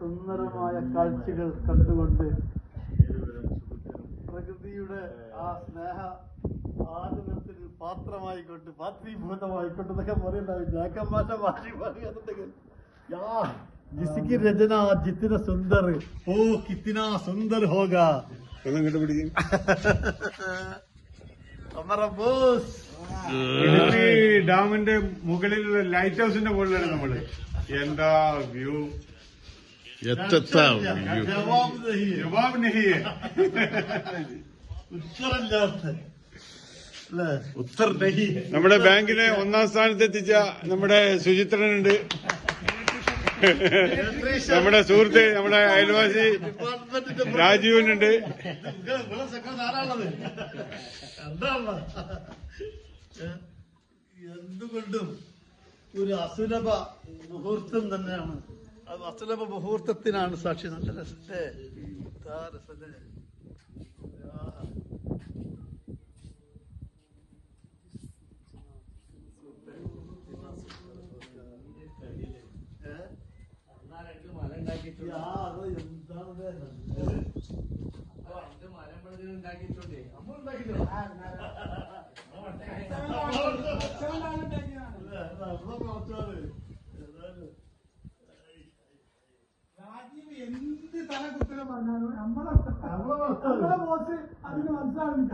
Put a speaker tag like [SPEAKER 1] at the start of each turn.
[SPEAKER 1] സുന്ദരമായ കാഴ്ചകൾ കണ്ടുകൊണ്ട് പ്രകൃതിയുടെ ആ സ്നേഹ ആനന്ദത്തിന് പാത്രമായിക്കൊണ്ട് പാത്രീഭൂതമായിക്കൊണ്ട് എന്നൊക്കെ പറയുന്നുണ്ടാവും. ജാക്കമ്മാറ്റ ഭാഷ പറയുന്നുണ്ടെങ്കിൽ जिसकी रचना जितना सुंदर हो कितना सुंदर होगा.
[SPEAKER 2] ഡാമിന്റെ മുകളിലുള്ള ലൈറ്റ് ഹൗസിന്റെ മുകളിലാണ് നമ്മള്. എന്താ വ്യൂ! ജവാബ് നഹി ഉത്തർ നഹി. നമ്മുടെ ബാങ്കിനെ 1ാം സ്ഥാനത്തെത്തിച്ച നമ്മുടെ സുചിത്രനുണ്ട്, നമ്മുടെ സുഹൃത്ത്, നമ്മുടെ അയൽവാസി രാജീവനുണ്ട്.
[SPEAKER 1] എന്തുകൊണ്ടും ഒരു അസുലഭ മുഹൂർത്തം തന്നെയാണ്. അത് അസുലഭ മുഹൂർത്തത്തിനാണ് സാക്ഷി. നല്ല രസത്തെ എന്ത് തല കുത്തല പറഞ്ഞാലും നമ്മളെ ബോസ് അതിന് മനസ്സിലാവില്ല.